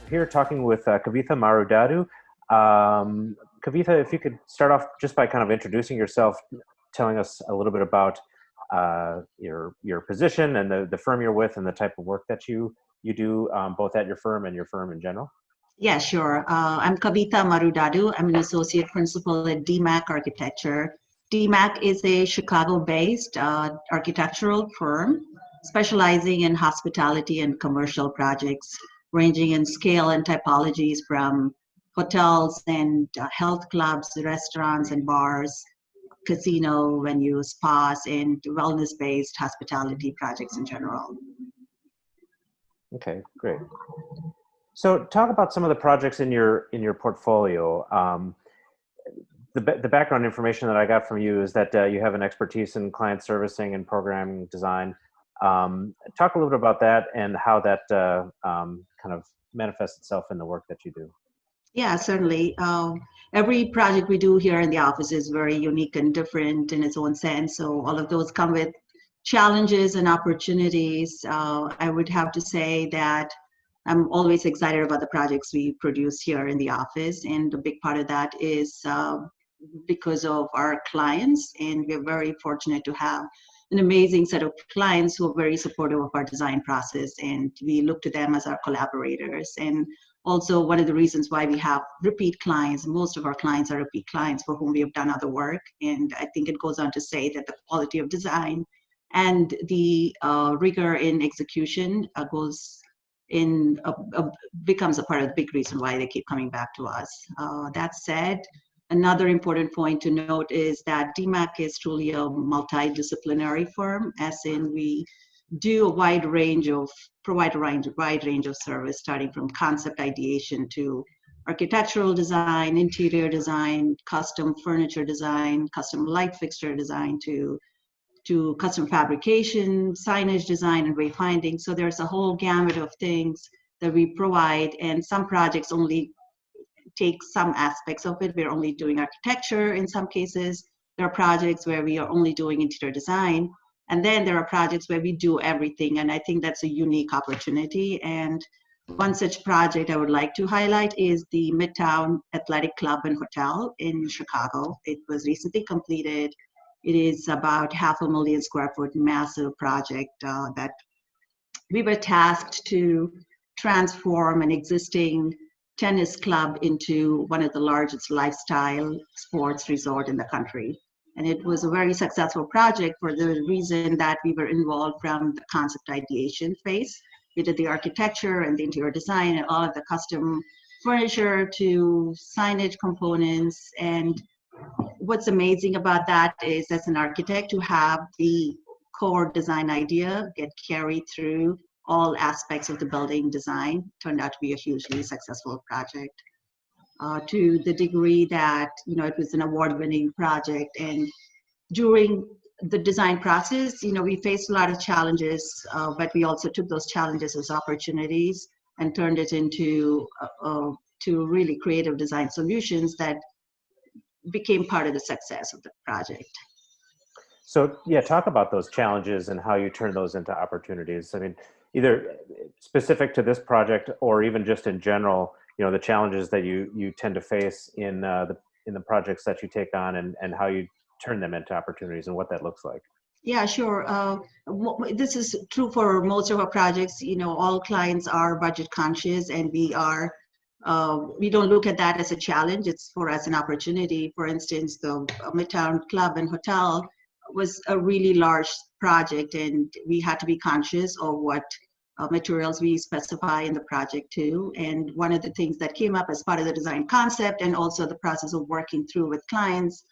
Here talking with Kavitha Marudadu. Kavitha, if you could start off just by kind of introducing yourself, telling us a little bit about your position and the firm you're with and the type of work that you do both at your firm and your firm in general. Yeah, sure. I'm Kavitha Marudadu. I'm an associate principal at DMAC Architecture. DMAC is a Chicago-based architectural firm specializing in hospitality and commercial projects, ranging in scale and typologies from hotels and health clubs, restaurants and bars, casino venues, spas, and wellness-based hospitality projects in general. Okay, great. So talk about some of the projects in your portfolio. The background information that I got from you is that you have an expertise in client servicing and program design. Talk a little bit about that and how that kind of manifests itself in the work that you do. Yeah, certainly. Every project we do here in the office is very unique and different in its own sense. So all of those come with challenges and opportunities. I would have to say that I'm always excited about the projects we produce here in the office. And a big part of that is because of our clients. And we're very fortunate to have an amazing set of clients who are very supportive of our design process. And we look to them as our collaborators. And also one of the reasons why we have repeat clients, most of our clients are repeat clients for whom we have done other work. And I think it goes on to say that the quality of design and the rigor in execution becomes a part of the big reason why they keep coming back to us. That said, another important point to note is that DMAC is truly a multidisciplinary firm, as in we do provide a wide range of service, starting from concept ideation to architectural design, interior design, custom furniture design, custom light fixture design, to custom fabrication, signage design, and wayfinding. So there's a whole gamut of things that we provide, and some projects only take some aspects of it. We're only doing architecture in some cases. There are projects where we are only doing interior design. And then there are projects where we do everything. And I think that's a unique opportunity. And one such project I would like to highlight is the Midtown Athletic Club and Hotel in Chicago. It was recently completed. It is about 500,000 square foot massive project that we were tasked to transform an existing tennis club into one of the largest lifestyle sports resort in the country. And it was a very successful project for the reason that we were involved from the concept ideation phase. We did the architecture and the interior design and all of the custom furniture to signage components. And what's amazing about that is, as an architect, to have the core design idea get carried through all aspects of the building design turned out to be a hugely successful project. To the degree that it was an award-winning project, and during the design process, we faced a lot of challenges, but we also took those challenges as opportunities and turned it into to really creative design solutions that became part of the success of the project. So yeah, talk about those challenges and how you turn those into opportunities. I mean, either specific to this project or even just in general, the challenges that you tend to face in the projects that you take on, and how you turn them into opportunities and what that looks like. Yeah, sure. This is true for most of our projects. All clients are budget conscious, and we don't look at that as a challenge. It's for us an opportunity. For instance, the Midtown Club and Hotel was a really large project, and we had to be conscious of what materials we specify in the project too. And one of the things that came up as part of the design concept and also the process of working through with clients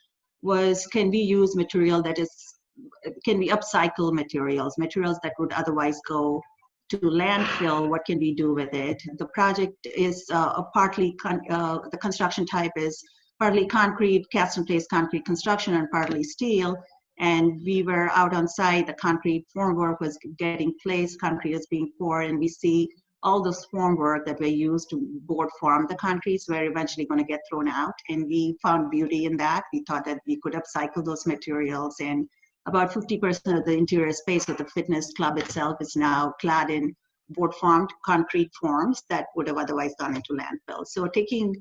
was, can we use material can we upcycle materials that would otherwise go to landfill? What can we do with it? The project is the construction type is partly concrete, cast in place concrete construction, and partly steel. And we were out on site, the concrete formwork was getting placed, concrete is being poured, and we see all those formwork that were used to board form the concretes were eventually going to get thrown out. And we found beauty in that. We thought that we could upcycle those materials and about 50% of the interior space of the fitness club itself is now clad in board-formed concrete forms that would have otherwise gone into landfill. So taking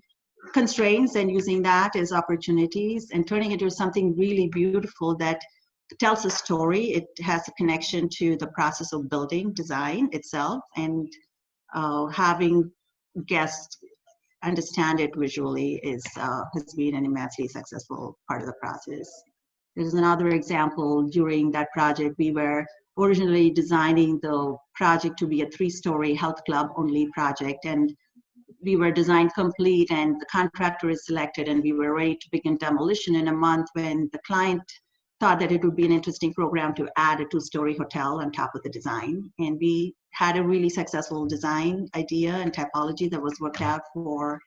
constraints and using that as opportunities and turning it into something really beautiful that tells a story. It has a connection to the process of building design itself, and having guests understand it visually has been an immensely successful part of the process. There's another example. During that project, we were originally designing the project to be a 3-story health club only project, and we were design complete and the contractor is selected and we were ready to begin demolition in a month when the client thought that it would be an interesting program to add a 2-story hotel on top of the design. And we had a really successful design idea and typology that was worked out for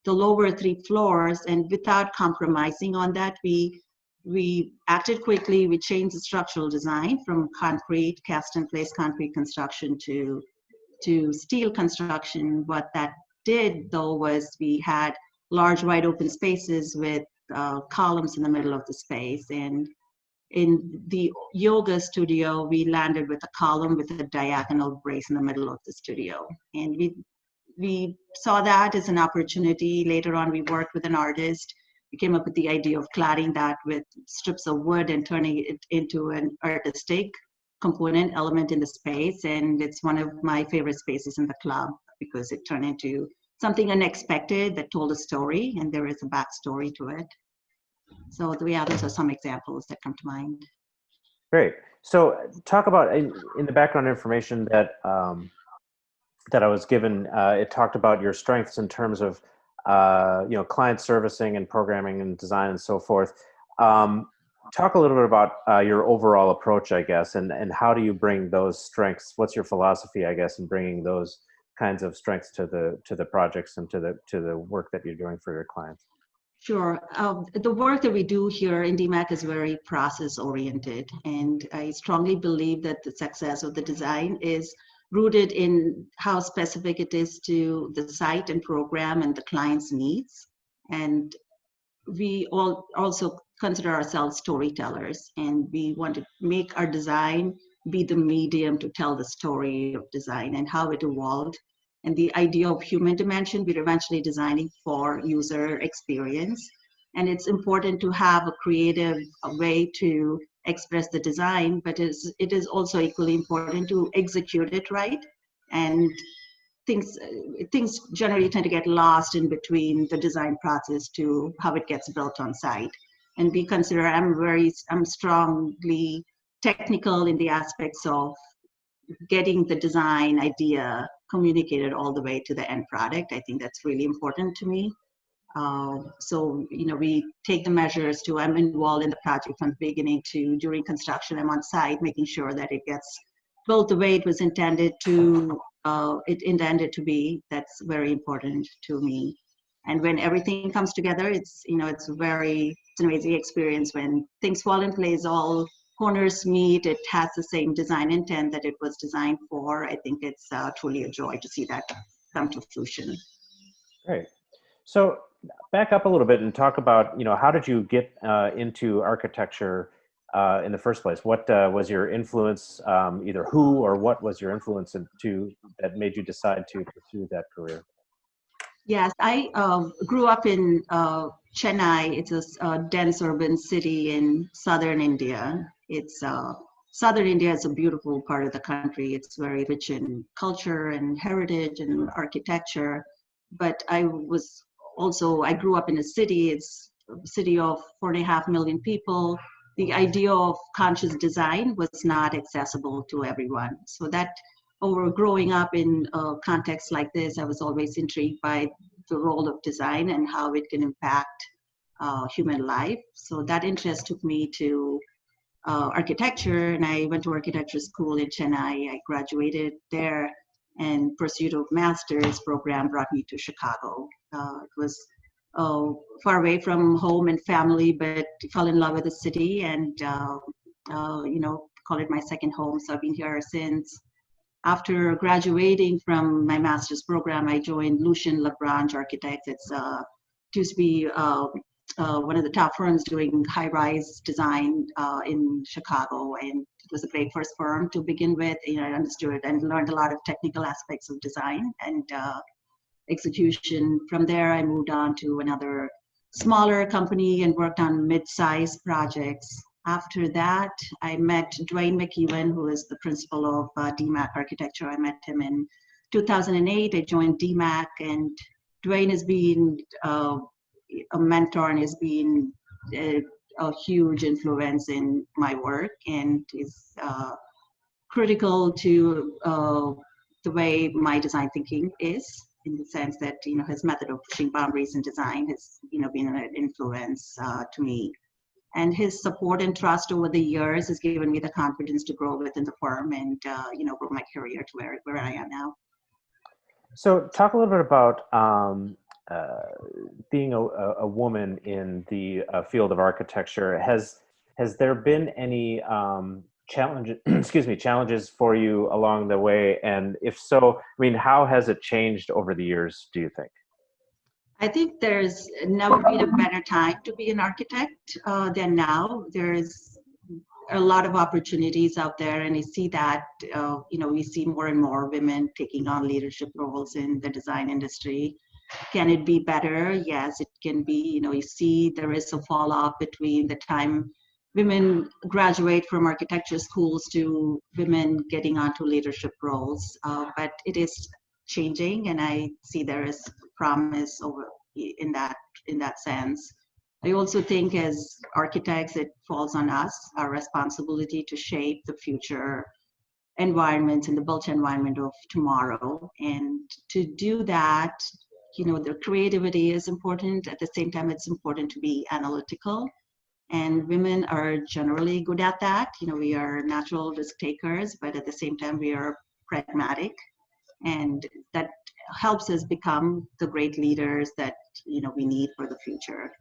the lower 3 floors. And without compromising on that, we acted quickly. We changed the structural design from concrete, cast-in-place concrete construction to steel construction. What that did, though, was we had large wide open spaces with columns in the middle of the space. And in the yoga studio, we landed with a column with a diagonal brace in the middle of the studio. And we saw that as an opportunity. Later on, we worked with an artist. We came up with the idea of cladding that with strips of wood and turning it into an artistic component element in the space. And it's one of my favorite spaces in the club because it turned into something unexpected that told a story, and there is a backstory to it. So those are some examples that come to mind. Great. So talk about in the background information that that I was given. It talked about your strengths in terms of client servicing and programming and design and so forth. Talk a little bit about your overall approach, I guess, and how do you bring those strengths? What's your philosophy, I guess, in bringing those kinds of strengths to the projects and to the work that you're doing for your clients? Sure. The work that we do here in DMAC is very process oriented, and I strongly believe that the success of the design is rooted in how specific it is to the site and program and the client's needs. And we all also consider ourselves storytellers, and we want to make our design be the medium to tell the story of design and how it evolved. And the idea of human dimension, we're eventually designing for user experience. And it's important to have a creative way to express the design, but it is also equally important to execute it right. And things generally tend to get lost in between the design process to how it gets built on site. And we consider, I'm strongly technical in the aspects of getting the design idea communicated all the way to the end product. I think that's really important to me. So, we take the measures I'm involved in the project from the beginning to during construction. I'm on site making sure that it gets built the way it was intended to be. That's very important to me. And when everything comes together, it's an amazing experience when things fall in place, all corners meet, it has the same design intent that it was designed for. I think it's truly a joy to see that come to fruition. Great. So back up a little bit and talk about, how did you get into architecture in the first place? What was your influence, either who or what was your influence that made you decide to pursue that career? Yes, I grew up in Chennai. It's a dense urban city in southern India. Southern India is a beautiful part of the country. It's very rich in culture and heritage and architecture. But I grew up in a city. It's a city of 4.5 million people. The idea of conscious design was not accessible to everyone. So growing up in a context like this, I was always intrigued by the role of design and how it can impact human life. So that interest took me to architecture, and I went to architecture school in Chennai. I graduated there, and pursuit of master's program brought me to Chicago. It was far away from home and family, but fell in love with the city and call it my second home. So I've been here since. After graduating from my master's program, I joined Lucien Lagrange Architects. It used to be one of the top firms doing high-rise design in Chicago, and it was a great first firm to begin with. You know, I understood and learned a lot of technical aspects of design and execution. From there, I moved on to another smaller company and worked on mid-sized projects. After that, I met Dwayne McEwen, who is the principal of DMAC Architecture. I met him in 2008. I joined DMAC, and Dwayne has been a mentor and has been a huge influence in my work, and is critical to the way my design thinking is, in the sense that, you know, his method of pushing boundaries in design has, you know, been an influence to me. And his support and trust over the years has given me the confidence to grow within the firm and, you know, grow my career to where I am now. So talk a little bit about being a woman in the field of architecture. Has there been any challenges, challenges for you along the way? And if so, I mean, how has it changed over the years, do you think? I think there's never been a better time to be an architect than now. There's a lot of opportunities out there, and I see that, you know, we see more and more women taking on leadership roles in the design industry. Can it be better? Yes, it can be. You know, you see there is a fall off between the time women graduate from architecture schools to women getting onto leadership roles, but it is changing, and I see there is promise over in that sense. I also think as architects, it falls on us, our responsibility to shape the future environment and the built environment of tomorrow. And to do that, you know, the creativity is important. At the same time, it's important to be analytical. And women are generally good at that. You know, we are natural risk takers, but at the same time, we are pragmatic. And that helps us become the great leaders that, you know, we need for the future.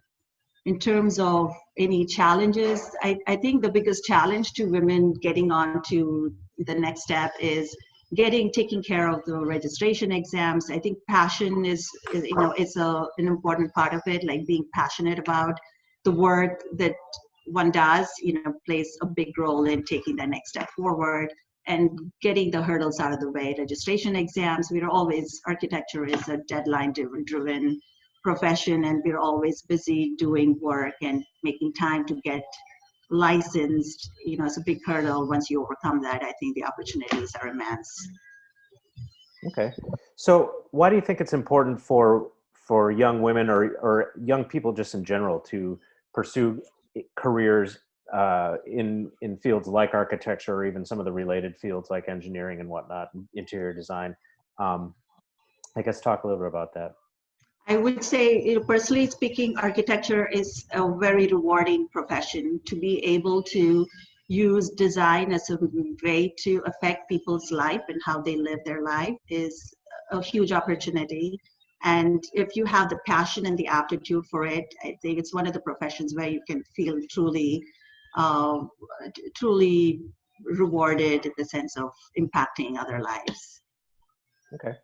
In terms of any challenges, I think the biggest challenge to women getting on to the next step is taking care of the registration exams. I think passion is you know, it's an important part of it, like being passionate about the work that one does, you know, plays a big role in taking the next step forward and getting the hurdles out of the way. Registration exams, architecture is a deadline driven profession, and we're always busy doing work and making time to get licensed. You know, it's a big hurdle. Once you overcome that, I think the opportunities are immense. Okay. So why do you think it's important for young women or young people just in general to pursue careers in fields like architecture, or even some of the related fields like engineering and whatnot, interior design? I guess talk a little bit about that. I would say, you know, personally speaking, architecture is a very rewarding profession. To be able to use design as a way to affect people's life and how they live their life is a huge opportunity. And if you have the passion and the aptitude for it, I think it's one of the professions where you can feel truly rewarded in the sense of impacting other lives. Okay.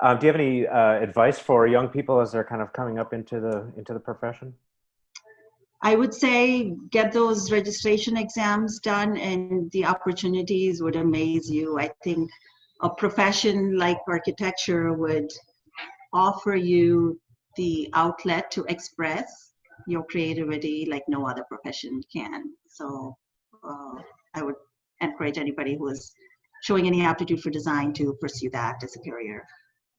Do you have any advice for young people as they're kind of coming up into the profession? I would say get those registration exams done, and the opportunities would amaze you. I think a profession like architecture would offer you the outlet to express your creativity like no other profession can. So I would encourage anybody who is showing any aptitude for design to pursue that as a career.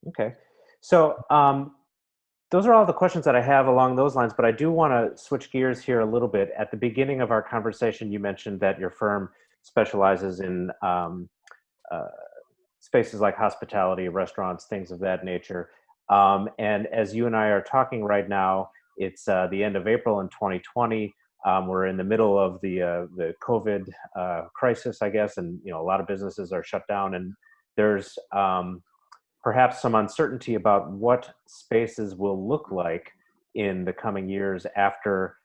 Okay. So those are all the questions that I have along those lines, but I do want to switch gears here a little bit. At the beginning of our conversation, you mentioned that your firm specializes in spaces like hospitality, restaurants, things of that nature. And as you and I are talking right now, it's the end of April in 2020. We're in the middle of the COVID crisis, I guess, and you know, a lot of businesses are shut down, and there's perhaps some uncertainty about what spaces will look like in the coming years after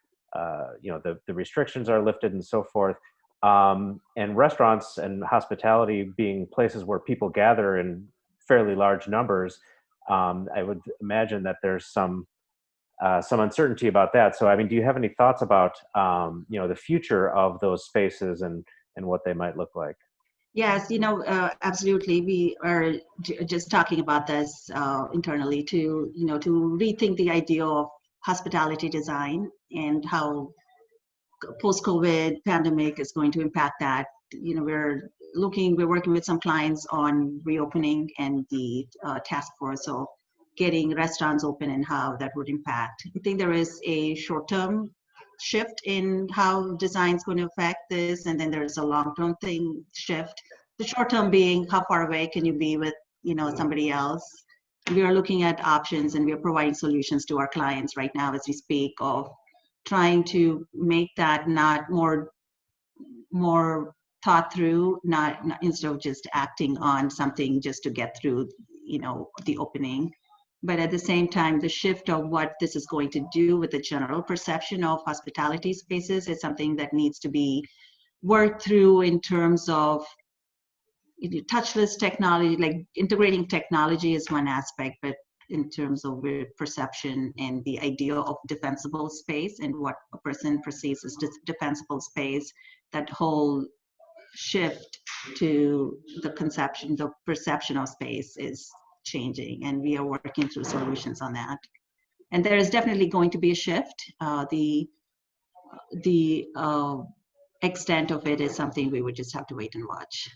you know, the restrictions are lifted and so forth. And restaurants and hospitality being places where people gather in fairly large numbers, I would imagine that there's some some uncertainty about that. So, I mean, do you have any thoughts about, the future of those spaces and what they might look like? Yes, absolutely. We are just talking about this internally to, to rethink the idea of hospitality design and how post-COVID pandemic is going to impact that. We're working with some clients on reopening and the task force, so getting restaurants open and how that would impact. I think there is a short-term shift in how design is going to affect this, and then there's a long-term shift. The short-term being how far away can you be with somebody else. We are looking at options and we are providing solutions to our clients right now as we speak of trying to make that not more thought through, not instead of just acting on something just to get through the opening. But at the same time, the shift of what this is going to do with the general perception of hospitality spaces is something that needs to be worked through in terms of touchless technology. Like integrating technology is one aspect, but in terms of perception and the idea of defensible space and what a person perceives as defensible space, that whole shift to the perception of space is changing, and we are working through solutions on that. And there is definitely going to be a shift. The extent of it is something we would just have to wait and watch.